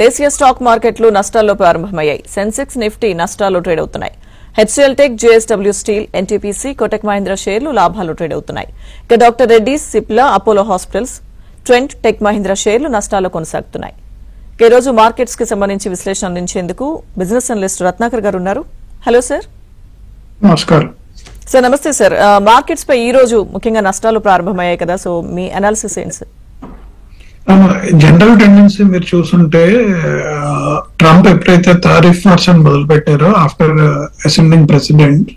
దేశీయ స్టాక్ మార్కెట్లు నష్టాల్లో ప్రారంభమయ్యాయి. సెన్సెక్స్, నిఫ్టీ నష్టాల్లో ట్రేడ్ అవుతున్నాయి. హెచ్సిఎల్ టెక్, జేఎస్డబ్ల్యూ స్టీల్, ఎన్టీపీసీ, కోటక్ మహీంద్రా షేర్లు లాభాల్లో ట్రేడ్ అవుతున్నాయి. ఇక డాక్టర్ రెడ్డీస్, సిప్లా, అపోలో హాస్పిటల్స్, ట్రెంట్, టెక్ మహీంద్రా షేర్లు నష్టాల్లో కొనసాగుతున్నాయి. ఈ రోజు మార్కెట్స్ కి సంబంధించి విశ్లేషణ అందించేందుకు బిజినెస్ అనలిస్ట్ రత్నాకర్ గారు ఉన్నారు. Hello sir. నమస్కారం సార్. నమస్తే సార్. మార్కెట్స్ పై ఈ రోజు ముఖ్యంగా నష్టాలు ప్రారంభమయ్యాయి కదా, సో మీ అనాలిసిస్ ఏంటి సార్? జనరల్ టెండెన్సీ మీరు చూస్తుంటే ట్రంప్ ఎప్పుడైతే టారిఫ్ వార్స్ అని మొదలు పెట్టారో after assembling president,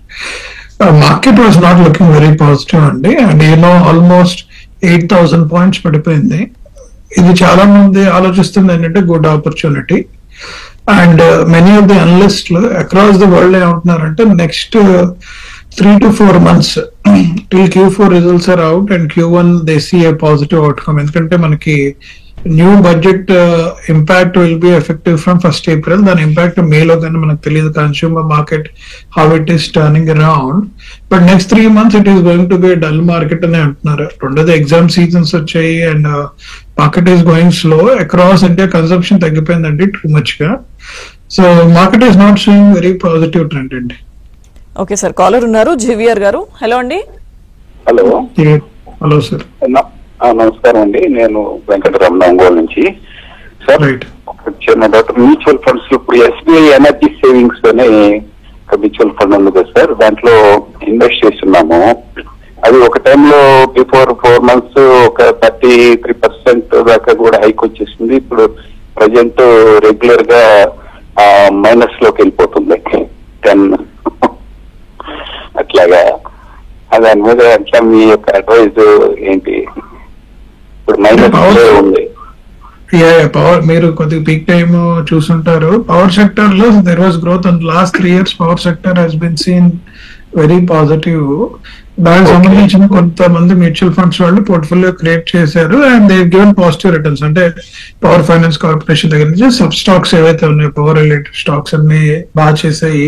market was not looking very positive అండి. అండ్ ఆల్మోస్ట్ 8,000 పాయింట్స్ పడిపోయింది. ఇది చాలా మంది ఆలోచిస్తుంది ఏంటంటే good opportunity. And many of the అనలిస్ట్లు అక్రాస్ ది వరల్డ్ ఏమంటున్నారంటే next 3 to 4 months till Q4 results are out and Q1 they see a positive outcome. ఎందుకంటే మనకి new budget impact will be effective from 1st April. దాని impact మేలో కానీ మనకు తెలియదు. Consumer market how it is turning around, but next 3 months it is going to be dull market అని అంటున్నారు. రెండోది ఎగ్జామ్ సీజన్స్ వచ్చాయి and market is going slow. Across India consumption తగ్గిపోయిందండి టూ మచ్ గా. So market is not showing very positive trend అండి. Okay sir, caller ఉన్నారు GVR గారు. Hello అండి. హలో. Hello sir. నమస్కారం అండి, నేను వెంకటరమణ ఒంగోలు నుంచి. సార్ ఒక చిన్న డౌట్, మ్యూచువల్ ఫండ్స్ లో ఇప్పుడు ఎస్బీఐ ఎనర్జీ సేవింగ్స్ అనే ఒక మ్యూచువల్ ఫండ్ ఉంది కదా సార్, దాంట్లో ఇన్వెస్ట్ చేస్తున్నాము. అది ఒక టైంలో బిఫోర్ 4 months ఒక 33% దాకా కూడా హైక్ వచ్చేసింది. ఇప్పుడు ప్రజెంట్ రెగ్యులర్ గా మైనస్ లోకి వెళ్ళిపోతుంది 10 అట్లాగా. దాని మీద అట్లా మీ యొక్క అడ్వైజ్ ఏంటి? ఇప్పుడు మైనస్ ఉంది. పవర్ మీరు కొద్దిగా పీక్ టైమ్ చూసుంటారు. పవర్ సెక్టర్ లో there was growth and last 3 years power sector has been seen very positive. దానికి సంబంధించిన కొంతమంది మ్యూచువల్ ఫండ్స్ వాళ్ళు పోర్ట్ఫోలియో క్రియేట్ చేశారు and they given positive returns. అంటే పవర్ ఫైనాన్స్ కార్పొరేషన్ దగ్గర నుంచి సబ్ స్టాక్స్ ఏవైతే ఉన్నాయో పవర్ రిలేటెడ్ స్టాక్స్ అన్ని బాగా చేసాయి.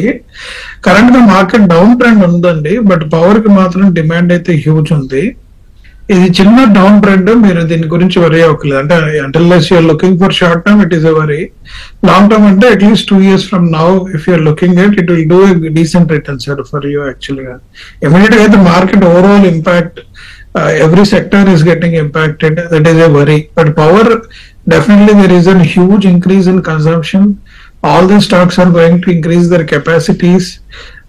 కరెంట్ గా మార్కెట్ డౌన్ ట్రెండ్ ఉందండి, బట్ పవర్ కి మాత్రం డిమాండ్ అయితే హ్యూజ్ ఉంది. ఇది చిన్న డౌన్ ట్రెండ్, మీరు దీని గురించి వరీ అవ్వలేదు. అంటే until you're looking for short term it is a worry. Long term అంటే at least 2 years from now if you're looking at it will do a decent return sir for you. Actual గా immediate గా అయితే market overall impact every sector is getting impacted, that is a worry. But power definitely there is an huge increase in consumption. All the stocks are going to increase their capacities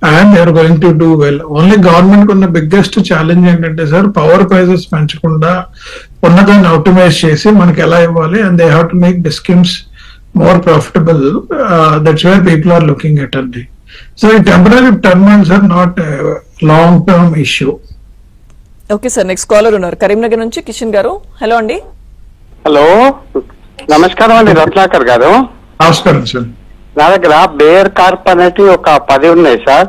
and they are going to do well. Only government kuన్న biggest challenge ఏంటంటే sir, power prices పెంచకుండా ఉన్నదాన్ని optimise చేసి మనకి ఎలా ఇవ్వాలి, and they have to make the schemes more profitable. That's where people are looking at it. So temporary turmoils are not a long term issue. Okay sir, next caller ఉన్నారు కరీంనగర్ నుంచి కిషన్ గారు. Hello అండి. Hello, నమస్కారం అండి రత్నాకర్ గారు. నమస్కారం sir. నా దగ్గర బేర్ కార్ప్ అనేటి ఒక 10 ఉన్నాయి సార్.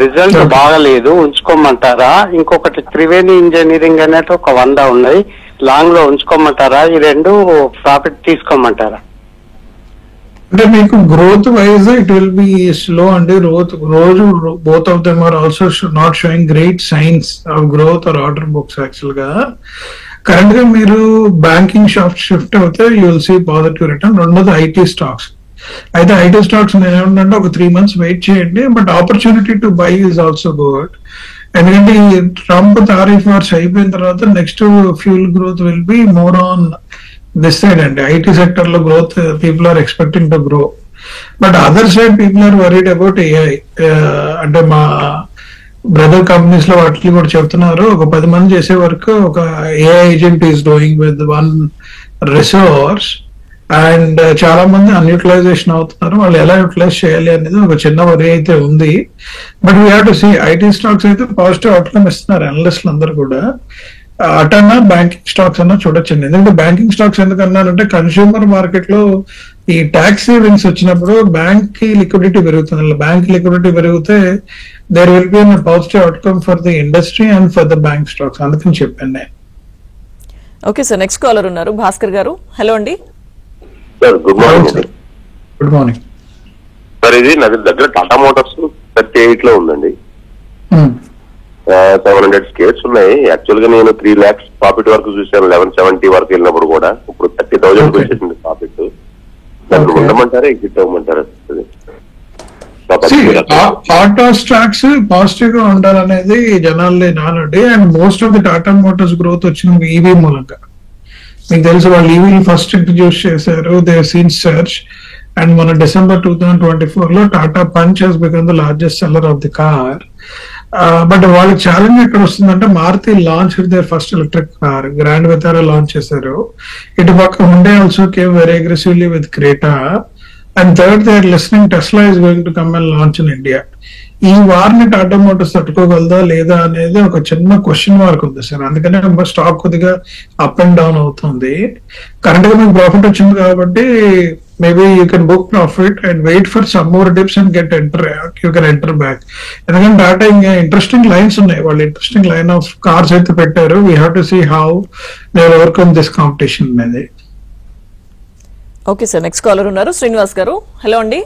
రిజల్ట్ బాగలేదు, ఉంచుకోమంటారా? ఇంకొకటి త్రివేణి ఇంజనీరింగ్ అనేటి ఒక 100 ఉన్నాయి, లాంగ్ లో ఉంచుకోమంటారా? ఈ 2 ప్రాఫిట్ తీసుకోమంటారా? అంటే మీకు growth wise it will be slow అండి. రోజు both of them are also not showing great signs of growth or order books. Actual గా కరెంట్ గా మీరు బ్యాంకింగ్ షిఫ్ట్ అవుతే you will see positive return. రెండోది ఐటీ స్టాక్స్. అయితే IT stocks నేను ఏమంటే ఒక 3 months వెయిట్ చేయండి, but opportunity to buy is also good. ఎందుకంటే ఈ ట్రంప్ టారిఫ్ వార్స్ అయిపోయిన తర్వాత next fuel growth will be more on this side అండి. ఐటీ సెక్టర్ లో growth people are expecting to grow, but other side people are worried about AI. అంటే మా brother companies లో వాటికి కూడా చెప్తున్నారు, ఒక 10 మంది చేసే వరకు ఒక AI agent is doing with 1 resource and చాలా మంది అన్యూటిలైజేషన్ అవుతున్నారు. వాళ్ళు ఎలా యూటిలైజ్ చేయాలి అనేది ఒక చిన్న వరీ అయితే ఉంది. But we have to see IT stocks అయితే పాజిటివ్ అవుట్కమ్ ఇస్తున్నారు అనలిస్టులు అందరూ కూడా. అటన్నా బ్యాంకింగ్ స్టాక్స్ అన్నా చూడొచ్చండి. ఎందుకంటే బ్యాంకింగ్ స్టాక్స్ ఎందుకన్నారంటే కన్స్యూమర్ మార్కెట్ లో ఈ ట్యాక్స్ సేవింగ్స్ వచ్చినప్పుడు బ్యాంక్ కి లిక్విడిటీ పెరుగుతుంది. బ్యాంక్ లిక్విడిటీ పెరిగితే there will be positive outcome for the industry and for the bank stocks. అందుకని చెప్పాను నేను. ఓకే సార్, నెక్స్ట్ కాలర్ ఉన్నారు భాస్కర్ గారు. హలో అండి. సార్ గుడ్ మార్నింగ్ అండి. Good morning sir. ఇది నా దగ్గర టాటా మోటార్స్ 38 లో ఉందండి. 700 shares ఉన్నాయి. యాక్చువల్ గా నేను 3 lakhs ప్రాఫిట్ వరకు చూసాను 1170 వరకు వెళ్ళినప్పుడు కూడా. ఇప్పుడు 30,000 వచ్చేసింది ప్రాఫిట్. ఉండమంటారా ఎగ్జిట్ అవ్వమంటారా? ఆటో స్టాక్స్ పాజిటివ్ గా ఉండాలనేది జనాల్లో నానుడి. And most of the Tata Motors growth వచ్చింది ఈవీ మూలంగా. మీకు తెలుసు వాళ్ళు ఈవీ ఫస్ట్ ఇంట్రడ్యూస్ చేశారు, దే సీన్ సర్చ్. అండ్ మన December 2024 లో Tata Punch has become the largest seller of the car. But వాళ్ళకి ఛాలెంజ్ ఎక్కడ వస్తుందంటే Maruti launch their first electric car, Grand Vitara launch చేశారు. ఇటు పక్క Hyundai also came very aggressively with Creta. And third they are listening Tesla is going to come and launch in India. ఈ వార్ని టాటా మోటార్స్ తట్టుకోగలదా లేదా అనేది ఒక చిన్న క్వశ్చన్ మార్క్ ఉంది సార్. అందుకనే స్టాక్ కొద్దిగా అప్ అండ్ డౌన్ అవుతుంది. కరెంట్ గా మీకు ప్రాఫిట్ వచ్చింది కాబట్టి maybe you can book profit and wait for some more dips and you can enter back. ఎందుకంటే టాటా ఇంకా ఇంట్రెస్టింగ్ లైన్స్ ఉన్నాయి, వాళ్ళు ఇంట్రెస్టింగ్ లైన్ ఆఫ్ కార్స్ అయితే పెట్టారు. We have to see how they overcome this competition అనేది. Okay sir, next caller ఉన్నారు Srinivas garu. Hello అండి.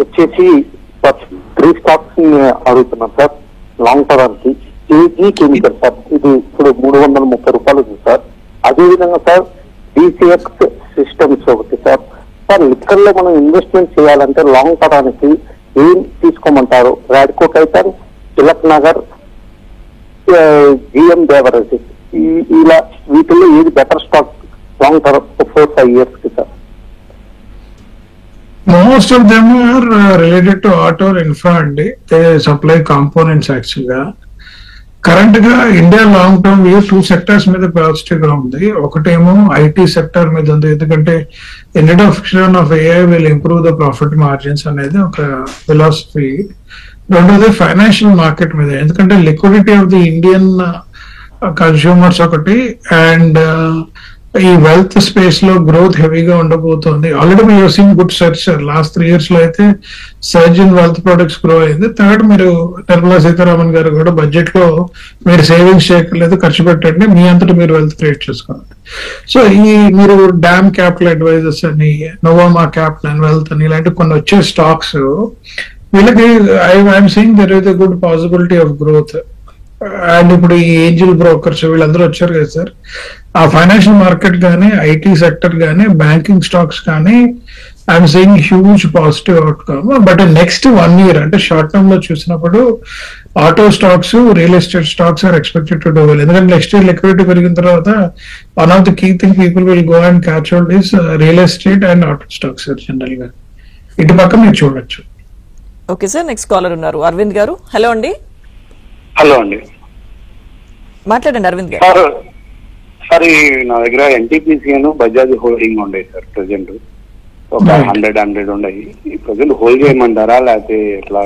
వచ్చేసి 3 స్టాక్స్ అడుగుతున్నాం సార్ లాంగ్ టర్మ్ కి. ఏజీ కెమికల్ సార్, ఇది ఇప్పుడు 330 రూపాయలు ఉంది సార్. అదేవిధంగా సార్ డిసిఎక్స్ సిస్టమ్స్ ఒకటి సార్. సార్ లిక్కర్ లో మనం ఇన్వెస్ట్మెంట్ చేయాలంటే లాంగ్ టర్మ్ కి ఏం తీసుకోమంటారు? రాడ్కో టైటన్, తిలక్ నగర్, జిఎం బేవరేజెస్, ఇలా వీటిల్లో ఏది better stock long term 4-5 years కి sir? Most of them are related to auto or infra అండి. They supply components actually గా. కరెంట్ గా India long term view 2 sectors మీద పాజిటివ్ గా ఉంది. ఒకటేమో ఐటీ సెక్టర్ మీద ఉంది, ఎందుకంటే introduction of AI will improve the profit margins అనేది ఒక ఫిలాసఫీ. రెండోది ఫైనాన్షియల్ మార్కెట్ మీద, ఎందుకంటే liquidity of the Indian consumers ఒకటి, అండ్ ఈ వెల్త్ స్పేస్ లో గ్రోత్ హెవీగా ఉండబోతోంది. ఆల్రెడీ మీరు seen good surge sir. Last 3 years లో అయితే surge in wealth products grow అయింది. థర్డ్, మీరు నిర్మలా సీతారామన్ గారు కూడా బడ్జెట్ లో మీరు సేవింగ్స్ చేయక్కర్లేదు, ఖర్చు పెట్టండి, మీ అంతటా మీరు వెల్త్ క్రియేట్ చేసుకోండి. సో ఈ మీరు డామ్ క్యాపిటల్ అడ్వైజర్స్ అని, నోవామా క్యాపిటల్ అండ్ వెల్త్ అని ఇలాంటి కొన్ని వచ్చే స్టాక్స్ వీళ్ళకి I'm seeing there is a good possibility of growth. And ఇప్పుడు ఈ ఏంజిల్ బ్రోకర్స్ వీళ్ళందరూ వచ్చారు కదా సార్, ఆ ఫైనాన్షియల్ మార్కెట్ కానీ, ఐటీ సెక్టర్ కానీ, బ్యాంకింగ్ స్టాక్స్ కానీ I'm seeing huge positive outcome. But next 1 year అంటే షార్ట్ టర్మ్ లో చూసినప్పుడు auto stocks, real estate stocks are expected to do well. ఎందుకంటే నెక్స్ట్ ఇయర్ లిక్విడిటీ పెరిగిన తర్వాత one of the key thing people will go and catch out is real estate and auto stocks sir. General గా ఇటు పక్క మీరు చూడొచ్చు. Okay sir, next caller ఉన్నారు అరవింద్ గారు. హలో అండి. హలో అండి, మాట్లాడండి అరవింద్ గారు. సార్ నా దగ్గర ఎన్టీపీసీ అని బజాజ్ హోల్డింగ్ ఉండే సార్, ప్రెసెంట్ ఒక 100 ఉండయి. ప్రజెంట్ హోల్డ్ చేయమంటారా లేకపోతే ఎట్లా?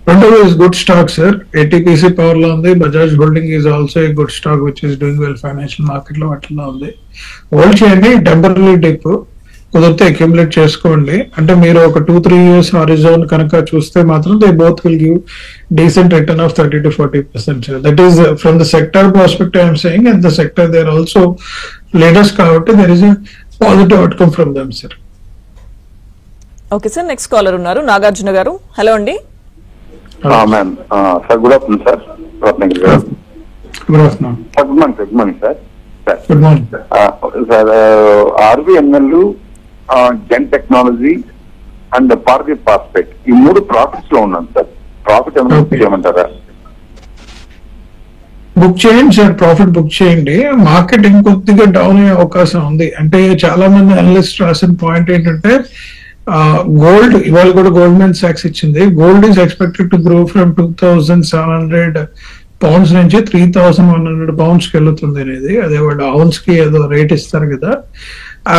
Rental is good stock, sir. ATPC power lo undi. Bajaj Holding is also a good stock which is doing well financial market lo atlana undi. Hold cheyandi, temporary dip కుదిరితే accumulate చేసుకోండి. అంటే మీరు ఒక 2-3 years Horizon కనుక చూస్తే మాత్రం they both will give decent return of 30 to 40%. That is from the sector perspective I'm saying. And the sector they are also leaders కాబట్టి there is a positive outcome from them sir. Okay sir, next caller ఉన్నారు నాగార్జున గారు. Hello అండి. Ma'am sir, good afternoon sir. Ratnagiri గారు. Good afternoon. Good morning sir. Good morning sir. RBNL, Zen technology and party prospect ఈ 3 profits లో ఉన్నాను sir. Profit ఏమైనా చేయమంటారా? Book చేయండి సార్, ప్రాఫిట్ బుక్ చేయండి. మార్కెట్ ఇంకొద్దిగా డౌన్ అయ్యే అవకాశం ఉంది. అంటే చాలా మంది అనలిస్ట్ రాసిన పాయింట్ ఏంటంటే గోల్డ్, ఇవాళ కూడా గోల్డ్మెన్ సాక్స్ ఇచ్చింది, gold is expected to grow from 2,700 pounds నుంచి 3,100 pounds కి వెళ్తుంది అనేది. అదే వాళ్ళు అవున్స్ కి ఏదో రేట్ ఇస్తారు కదా.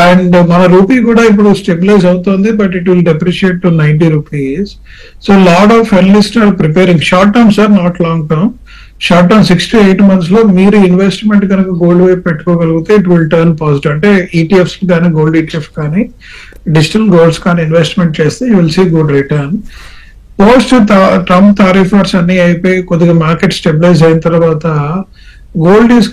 అండ్ మన రూపీ కూడా ఇప్పుడు స్టెబిలైజ్ అవుతుంది, but it will depreciate to 90 rupees. So lot of analyst are preparing short term sir, not long term. Short term 6 to 8 months లో మీరు ఇన్వెస్ట్మెంట్ కనుక గోల్డ్ వైపు పెట్టుకోగలిగితే ఇట్ విల్ టర్న్ పాజిటివ్. అంటే ఈటీఎఫ్స్ కానీ, గోల్డ్ ఈటీఎఫ్ కానీ, digital golds కానీ investment చేస్తే you will see good return. Post Trump tariffs అన్ని అయిపోయి కొద్దిగా మార్కెట్ స్టెబిలైజ్ అయిన తర్వాత gold is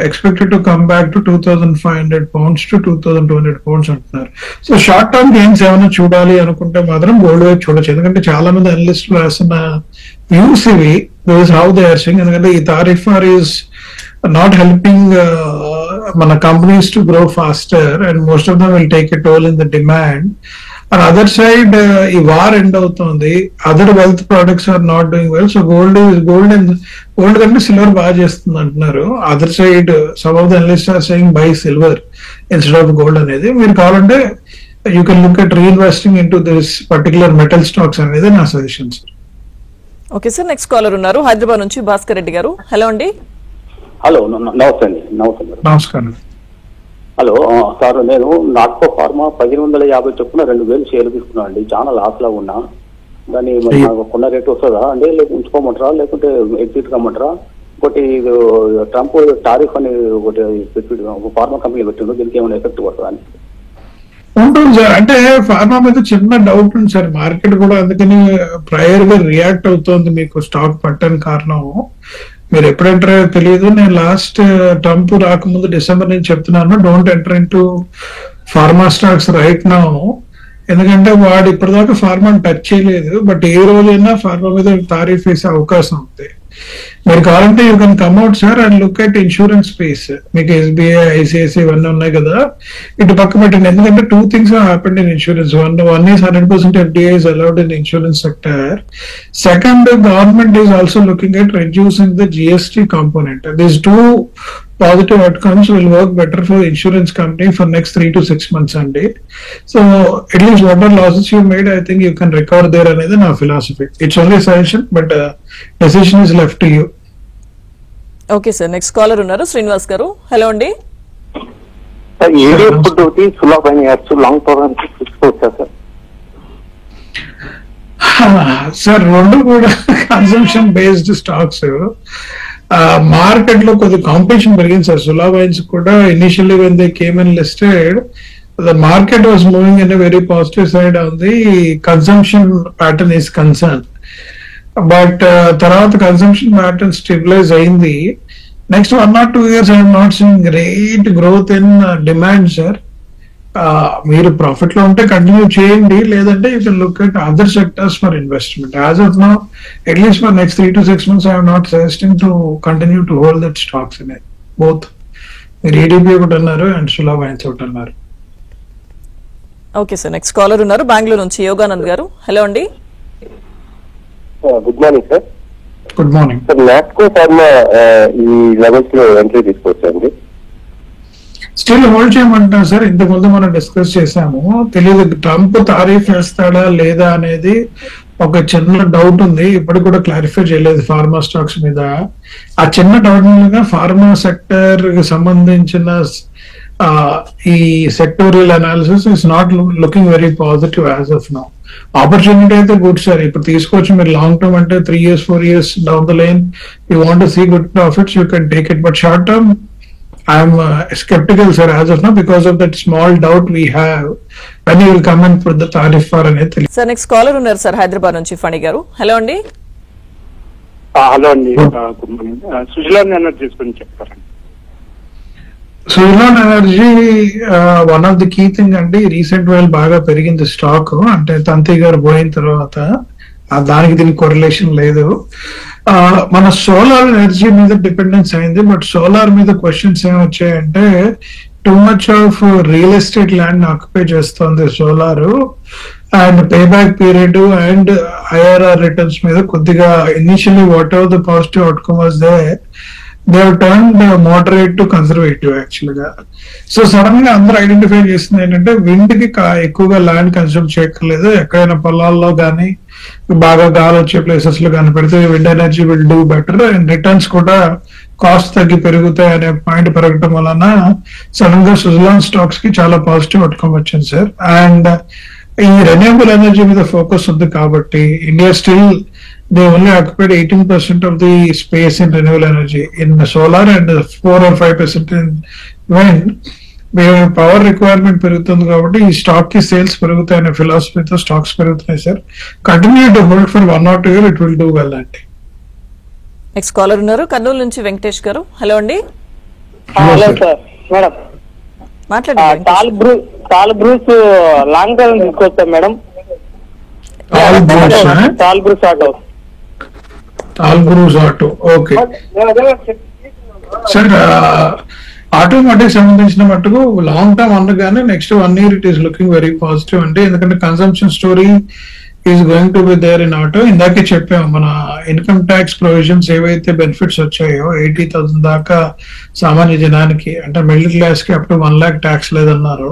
expected to come back to 2,500 pounds to 2,200 pounds అంటున్నారు. సో షార్ట్ టర్మ్ గెయిన్స్ ఏమైనా చూడాలి అనుకుంటే మాత్రం గోల్డ్ వైపు చూడొచ్చు. ఎందుకంటే చాలా మంది అనలిస్టులు రాసిన వ్యూస్ ఇవి, హౌ దే ఆర్ సీయింగ్. ఎందుకంటే ఈ టారిఫర్ ఈస్ నాట్ హెల్పింగ్ మన companies to grow faster and most of them will take a toll in the demand. And other side ఈ వార్ ఎండ్ అవుతుంది, other wealth products are not doing well. So gold కంటే silver బాగా చేస్తుంది అంటున్నారు. Other side some of the analyst are saying buy silver instead of gold అనేది. మీరు కావాలంటే you can look at reinvesting into this particular metal stocks అనేది నా suggestion sir. Okay sir, next caller ఉన్నారు హైదరాబాద్ నుంచి భాస్కర్ రెడ్డి గారు. హలో అండి. Hello, నమస్తే అండి. నమస్కారం. హలో సార్, నేను నాట్కో ఫార్మా 1550 చొప్పున 2000 షేర్లు తీసుకున్నాను అండి. చాలా లాస్ లా ఉన్నా. దాన్ని మరి నాకు కొన్న రేట్ వస్తుందా అండి, లేకపోతే ఉంచుకోమంటారా, లేకుంటే ఎగ్జిట్ కమ్మంటారా? ఇంకోటి ట్రంప్ టారిఫ్ అని ఒకటి ఫార్మా కంపెనీ పెట్టిండు, దీనికి ఏమైనా ఎఫెక్ట్ పడుతుందా అని? ఉంటుంది సార్. అంటే ఫార్మా మీద చిన్న డౌట్ ఉంది సార్. మార్కెట్ కూడా అందుకని ప్రయర్ గా రియాక్ట్ అవుతోంది మీకు స్టాక్ పట్టని కారణం. మీరు ఎప్పుడు ఎంటర్ అయ్యో తెలియదు. నేను లాస్ట్ ట్రంప్ రాకముందు డిసెంబర్ నుంచి చెప్తున్నాను, don't enter in to pharma stocks right now. ఎందుకంటే వాడు ఇప్పటిదాకా ఫార్మాని టచ్ చేయలేదు, బట్ ఏ రోజైనా ఫార్మా మీద తారీఫ్ వేసే అవకాశం ఉంది. మీరు కావాలంటే you can కమ్అట్ sir and look at insurance space. మీకు ఎస్బీఐ, ఐసిఐసిఐ ఇవన్నీ ఉన్నాయి కదా, ఇటు పక్క పెట్టండి. ఎందుకంటే 2 things have happened in insurance. One is 100% FDI is allowed in insurance sector. Second, the government is also looking at reducing the GST component. These 2 positive outcomes will work better for insurance company for next 3 to 6 months అండి. So at least whatever losses you made, I think you can recover there అనేది నా philosophy. It's only a suggestion, but decision is left to you. Okay sir, next caller ఉన్నారు Srinivas garu. Hello అండి. Sir area food ఒకటి సులభమైన ads long term తీసుకోవచ్చా sir? Sir రెండు కూడా consumption based stocks. Market లో కొద్ది కాంపిటీషన్ పెరిగింది సార్. సులా వైన్స్ కూడా initially when they came and listed, the market was moving in a very positive side on the consumption pattern is concern. But తర్వాత consumption pattern stabilise అయింది. Next 1 or 2 years I'm not seeing great growth in demand sir. మీరు profit లో ఉంటే continue చేయండి, లేదంటే you can look at other sectors for investment. As of now at least for next 3 to 6 months I'm not suggesting to continue to hold that stocks in both. మీరు ADB ఒకటి అన్నారు and Sula wines ఒకటి అన్నారు. Okay sir, next caller ఉన్నారు బెంగళూరు నుంచి యోగానంద్ గారు. Hello అండి. Good morning sir. Good morning sir, Natco pharma ఈ లెవెల్స్ లో ఎంట్రీ తీసుకోవచ్చండి? స్టిల్ హోల్డ్ చేయమంటారు సార్. ఇంతకు ముందు మనం డిస్కస్ చేసాము, తెలియదు ట్రంప్ తారీఫ్ వేస్తాడా లేదా అనేది ఒక చిన్న డౌట్ ఉంది. ఇప్పటికి కూడా క్లారిఫై చేయలేదు ఫార్మా స్టాక్స్ మీద. ఆ చిన్న డౌట్ మీద ఫార్మా సెక్టర్ కి సంబంధించిన ఈ sectorial analysis is not looking very positive as of now. Opportunity అయితే గుడ్ సార్, ఇప్పుడు తీసుకోవచ్చు. మీరు లాంగ్ టర్మ్ అంటే 3 years 4 years down the line you want to see good profits, you can take it. But short term I'm skeptical sir as of now because of that small doubt we have when you will come and put the tariff for anything. Sir, next caller ఉన్నారు sir Hyderabad నుంచి ఫణి గారు. Hello అండి. Hello అండి, good morning. Suzlon Energies గురించి చెప్తారండి. Suzlon Energy one of the key thing అండి. Recent while బాగా పెరిగింది స్టాక్. అంటే తంతి గారు పోయిన తర్వాత దానికి దీనికి కొరిలేషన్ లేదు. మన సోలార్ ఎనర్జీ మీద డిపెండెన్స్ అయింది. బట్ సోలార్ మీద క్వశ్చన్స్ ఏమొచ్చాయంటే too much of real estate land occupy చేస్తుంది solar, and pay back period and IRR returns మీద కొద్దిగా initially whatever the positive outcome was they have turned moderate to conservative actual గా. So sudden గా అందరూ identify చేస్తుంది ఏంటంటే wind కి ఎక్కువగా ల్యాండ్ కన్స్యూమ్ చేయక్కర్లేదు. ఎక్కడైనా పొలాల్లో కానీ బాగా గాలి వచ్చే ప్లేసెస్ లో కానీ పెడితే wind energy will do better and returns కూడా కాస్ట్ తగ్గి పెరుగుతాయి అనే పాయింట్ పెరగటం వలన సడన్ గా సుజలాన్ స్టాక్స్ కి చాలా పాజిటివ్ అవుట్కమ్ వచ్చింది సార్. అండ్ ఈ రెన్యూవబుల్ ఎనర్జీ మీద ఫోకస్ ఉంది కాబట్టి India still they only occupied 18% of the space in renewable energy in solar and 4 or 5% in wind. Power requirement పెరుగుతుంది కాబట్టి ఈ స్టాక్ కి సేల్స్ పెరుగుతాయి అనే ఫిలాసఫీతో స్టాక్స్ పెరుగుతున్నాయి sir. Continue to hold for 1 or 2 years, it will do well అండి. Next caller ఉన్నారు కర్నూలు నుంచి వెంకటేష్ గారు. హలో అండి. హలో సార్, మేడం మాట్లాడండి. టాల్ బ్రూస్ లాంగ్ టర్మ్ తీసుకోవచ్చా madam? Tall Bruce auto okay sir. Automatic సంబంధించిన మట్టుకు లాంగ్ టర్మ్ అనగానే next 1 year it is looking very positive అంటే, ఎందుకంటే consumption story is going to be there in auto. ఇందాకే చెప్పాము మన ఇన్కమ్ ట్యాక్స్ ప్రొవిజన్స్ ఏవైతే బెనిఫిట్స్ వచ్చాయో 80,000 దాకా సామాన్య జనానికి, అంటే మిడిల్ క్లాస్ కి అప్ టు 1 lakh ట్యాక్స్ లేదన్నారు.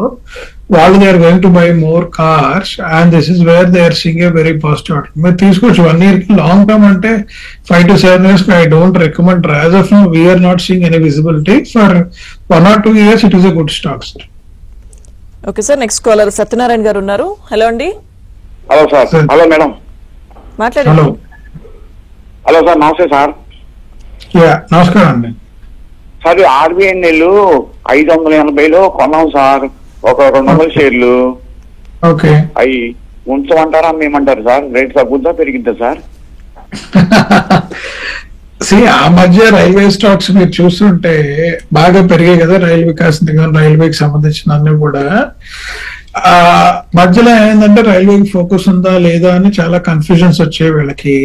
వాళ్ళు they are going to buy more cars and this is where they are seeing a very positive. మీరు తీసుకోవచ్చు 1 year కి. లాంగ్ టర్మ్ అంటే 5 to 7 years I don't recommend. As of now we're not seeing any visibility. For 1 or 2 years it is a good stock sir. Okay sir, next caller Satyanarayana garu ఉన్నారు. Hello అండి. Hello sir. Hello madam. మాట్లాడండి. Hello sir, నమస్తే sir. నమస్కారం అండి. Sir RBNL 580లో కొన్నాం sir, ఒక 200 షేర్లు. Okay, అవి ఉంచమంటారా అమ్మేమంటారు సార్? రేట్ తగ్గుద్దా పెరిగిద్దా సార్? ఆ మధ్య రైల్వే స్టాక్స్ మీరు చూస్తుంటే బాగా పెరిగాయి కదా, రైల్ వికాస్ నిగమ్, రైల్వేకి సంబంధించిన అన్ని కూడా. మధ్యలో ఏంటంటే రైల్వేకి ఫోకస్ ఉందా లేదా అని చాలా కన్ఫ్యూజన్స్ వచ్చాయి వీళ్ళకి.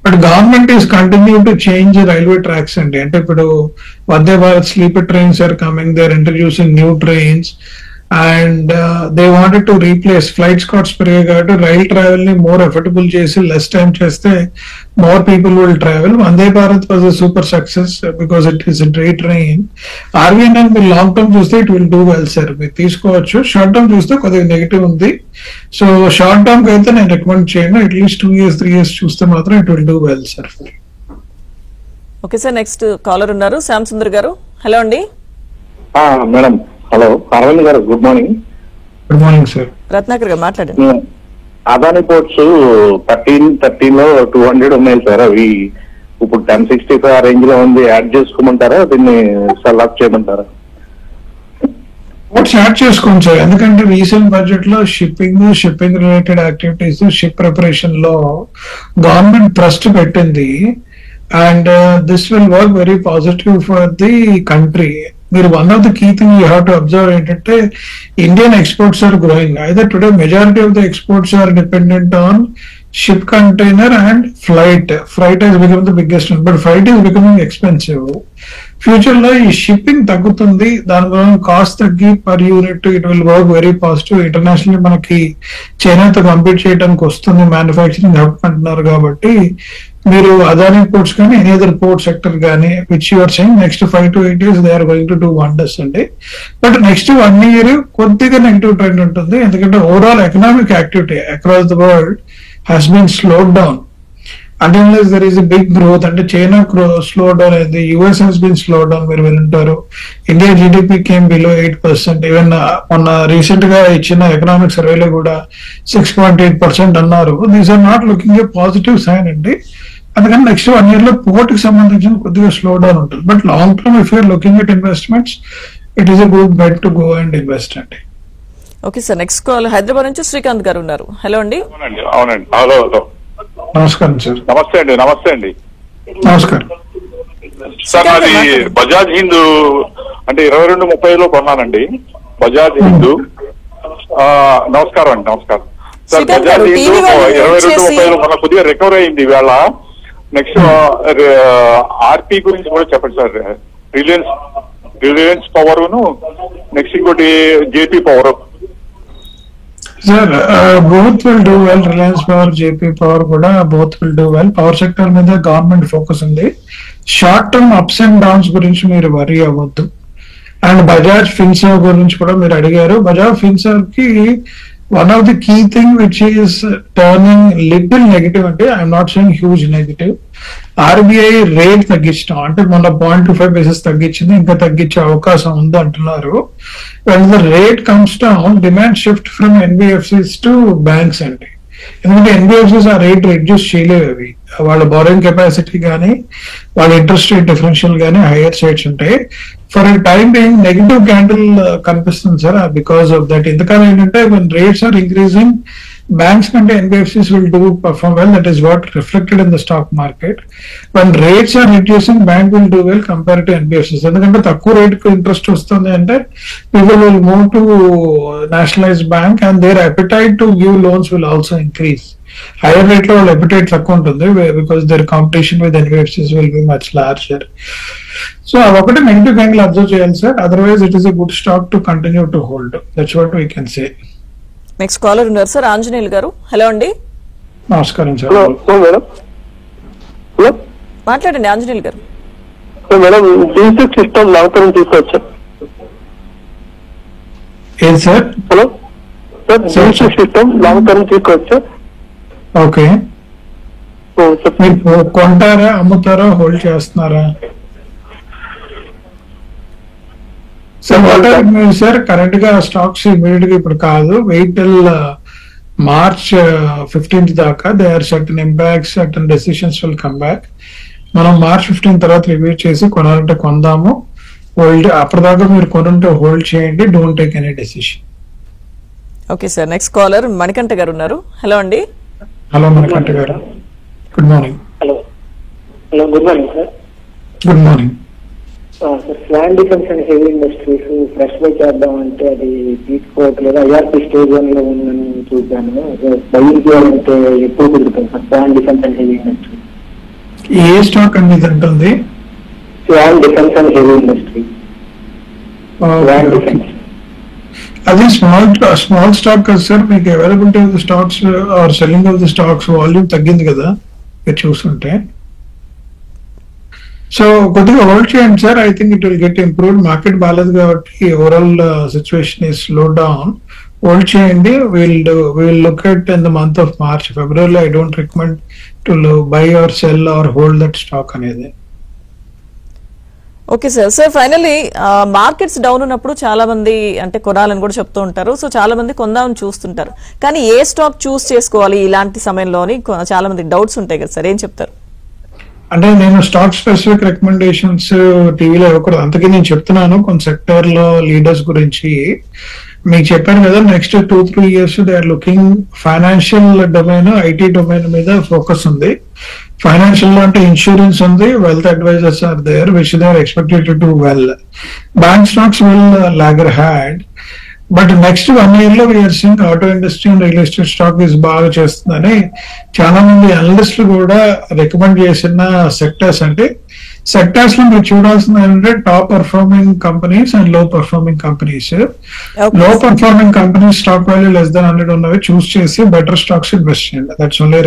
But government is continue to change railway tracks అండి. అంటే ఇప్పుడు Vande Bharat sleeper trains are coming, they are introducing new trains and they wanted to replace flight స్కాట్స్ పెరిగాయి కాబట్టి రైల్ ట్రావెల్ ని మోర్ ఎఫర్టబుల్ చేసి లెస్ టైం చేస్తే more people will travel. Vande Bharat was a super success because it is great train. RVNL మీరు long term చూస్తే it will do well sir, మీరు తీసుకోవచ్చు. షార్ట్ టర్మ్ చూస్తే కొద్దిగా నెగిటివ్ ఉంది. సో షార్ట్ టర్మ్ కి అయితే నేను రికమెండ్ చేయను. అట్లీస్ట్ 2 years 3 years చూస్తే మాత్రం it will do well sir. Okay sir, next caller ఉన్నారు శ్యామ్ సుందర్ గారు. హలో అండి. మేడం. హలో అరవింద్ గారు, good morning. Good morning sir. Ratnakar గారు మాట్లాడండి. అదాని పోర్ట్స్ 13 లో 200 ఉన్నాయి సార్. అవి ఇప్పుడు 1065 రేంజ్ లో ఉంది. యాడ్ చేసుకోమంటారా, దీన్ని సెల్ ఆఫ్ చేయమంటారా? యాడ్ చేసుకోండి సార్, ఎందుకంటే రీసెంట్ బడ్జెట్ లో shipping related activities, ship preparation లో గవర్నమెంట్ ట్రస్ట్ పెట్టింది. And this will work very positive for the country. మీరు one of the key thing you have to observe ఏంటంటే Indian exports are growing. Either today majority of the exports are dependent on ship container and flight. Flight has become the biggest one, but freight is becoming expensive. Future లో ఈ shipping తగ్గుతుంది, దాని వల్ల cost తగ్గి per unit it will work very positive. International మనకి చైనాతో compete చేయడానికి వస్తుంది, మ్యానుఫ్యాక్చరింగ్ హబ్ అంటున్నారు. కాబట్టి మీరు అదాని పోర్ట్స్ కానీ ఎనీ అదర్ పోర్ట్ సెక్టర్ కానీ which you're saying next 5 to 8 years they are going to do wonders అండి. బట్ నెక్స్ట్ 1 year కొద్దిగా నెగిటివ్ ట్రెండ్ ఉంటుంది, ఎందుకంటే overall economic activity across the world has been slowed down. Unless there is a big growth, అంటే China slow down అయింది, US has been slow down, మీరు వింటారు. India GDP came below 8%. Even మొన్న recent గా ఇచ్చిన economic సర్వేలో కూడా 6.8% అన్నారు. These are not looking a positive sign అండి. అందుకని నెక్స్ట్ 1 year లో పోర్ట్ కి సంబంధించిన కొద్దిగా స్లో డౌన్ ఉంటుంది. But long term if you're looking at investments it is a good bet to go and invest అండి. Okay sir, next call Hyderabad నుంచి శ్రీకాంత్ గారు ఉన్నారు. హలో అండి. అవునండి. హలో. నమస్కారం సార్. నమస్తే అండి. నమస్కారం సార్. నాది బజాజ్ హిందూ అంటే 22.30లో కొన్నానండి. బజాజ్ హిందూ. నమస్కారం అండి. నమస్కారం సార్. బజాజ్ హిందూ 22.30లో మన కొద్దిగా రికవర్ అయింది ఇవాళ. నెక్స్ట్ ఆర్పి గురించి కూడా చెప్పండి సార్. రిలయన్స్ పవర్ ను నెక్స్ట్ ఇంకోటి JP power. Sir both will do well. Reliance power, JP power కూడా both will do well. Power sector మీద గవర్నమెంట్ ఫోకస్ ఉంది. Short term ups and downs గురించి మీరు వరీ అవ్వద్దు. అండ్ బజాజ్ ఫిన్సర్వ్ గురించి కూడా మీరు అడిగారు. బజాజ్ ఫిన్సర్వ్ కి one of the key thing which is turning little negative అంటే I'm not saying huge negative, RBI rate తగ్గించడం. అంటే మొన్న 0.25 basis తగ్గించింది, ఇంకా తగ్గించే అవకాశం ఉంది అంటున్నారు. when the rate comes down, demand shift from NBFCs to banks అండి. ఎందుకంటే ఎన్బిఎఫ్సిస్ ఆ రేట్ రెడ్యూస్ చేయలేవు. అవి వాళ్ళ బారోయింగ్ కెపాసిటీ కానీ వాళ్ళ ఇంట్రెస్ట్ రేట్ డిఫరెన్షియల్ కానీ హైయర్ సైడ్స్ ఉంటాయి. For a time being negative candle కనిపిస్తుంది సార్ బికాస్ ఆఫ్ దట్. ఎందుకని ఏంటంటే when rates are increasing, banks and NBFCs will do perform well. That is what reflected in the stock market. When rates are reducing, bank will do well compared to NBFCs. ఎందుకంటే తక్కువ rate కు interest వస్తుంది అంటే people will move to nationalized bank and their appetite to give loans will also increase. Higher rate లో వాళ్ళ appetite తక్కువ ఉంటుంది because their competition with NBFCs will be much larger. So అదొకటి నెగిటివ్ యాంగిల్ అబ్జర్వ్ చేయాలి sir. Otherwise it is a good stock to continue to hold. That's what we can say. Next caller ఉన్నారు sir, Anjaneyulu garu. Hello అండి. నమస్కారం sir. Hello madam. Hello మాట్లాడండి ఆంజనేయులు గారు. Madam D6 system long term తీసుకోవచ్చా? ఏం sir? Hello sir, D6 system long term తీసుకోవచ్చా? Okay, మీరు కొంటారా, అమ్ముతారా, హోల్డ్ చేస్తున్నారా? సార్ కరెంట్ గా స్టాక్స్ ఇమీడియట్ గా ఇప్పుడు కాదు, వెయిట్ టిల్ మార్చ్ 15th దాకా. They are certain impacts, certain decisions will come back. మనం మార్చ్ 15 తర్వాత రివ్యూ చేసి కొనాలంటే కొందాము, హోల్డ్ అప్పటిదాకా మీరు కొనుంటే హోల్డ్ చేయండి, don't take any decision. Okay sir, next caller Manikanta garu ఉన్నారు. హలో అండి. హలో మణికంఠ గారు, good morning. Hello hello, good morning sir. Good morning sir, plan defence and heavy industries fresh buy చేద్దాం అంటే అది తీసుకోవట్లేదు. IRP స్టేజ్ 1 లో ఉందని చూశాను. బయింగ్ చేయాలంటే ఎప్పుడు కుదురుతుంది sir plan defence and heavy industry? ఏ స్టాక్ అండి ఇది ఉంటుంది? Plan defence and heavy industry. అది స్మాల్ స్టాక్ కదా సార్. మీకు availability of the stocks or selling of the stocks volume తగ్గింది కదా మీరు చూస్తుంటే. సో కొద్దిగా హోల్డ్ చేయండి sir. I think it will get improved. Market బాగాలేదు కాబట్టి overall situation is slow down. Hold చేయండి. Will look at in the month of March. ఫిబ్రవరిలో I don't recommend to buy or sell or hold that stock అనేది. Okay sir. Sir finally markets down ఉన్నప్పుడు చాలా మంది అంటే కొనాలని కూడా చెప్తూ ఉంటారు. సో చాలా మంది కొందామని చూస్తుంటారు, కానీ ఏ స్టాక్ చూస్ చేసుకోవాలి ఇలాంటి సమయంలోని చాలా మంది డౌట్స్ ఉంటాయి కదా సార్, ఏం చెప్తారు? అంటే నేను స్టాక్ స్పెసిఫిక్ రికమెండేషన్స్ టీవీలో ఇవ్వకూడదు, అందుకే నేను చెప్తున్నాను కొన్ని సెక్టర్ లో లీడర్స్ గురించి. మీకు చెప్పాను కదా, next 2-3 years they are looking financial domain, IT domain మీద ఫోకస్ ఉంది. ఫైనాన్షియల్ లో అంటే ఇన్సూరెన్స్ ఉంది, wealth advisers are there which they are expected to do well. Bank stocks will laggard had. But next 1 year లో we're seeing auto industry and real estate stock is బాగా చేస్తుందని చాలా మంది అనలిస్టులు కూడా రికమెండ్ చేసిన సెక్టర్స్. అంటే sectors లో మీరు చూడాల్సింది ఏంటంటే టాప్ పర్ఫార్మింగ్ కంపెనీస్ అండ్ లో పర్ఫార్మింగ్ కంపెనీస్. లో performing companies stock value less than 100 ఉన్నవి చూస్ చేసి బెటర్ స్టాక్స్ ఇన్వెస్ట్ చేయండి. That's only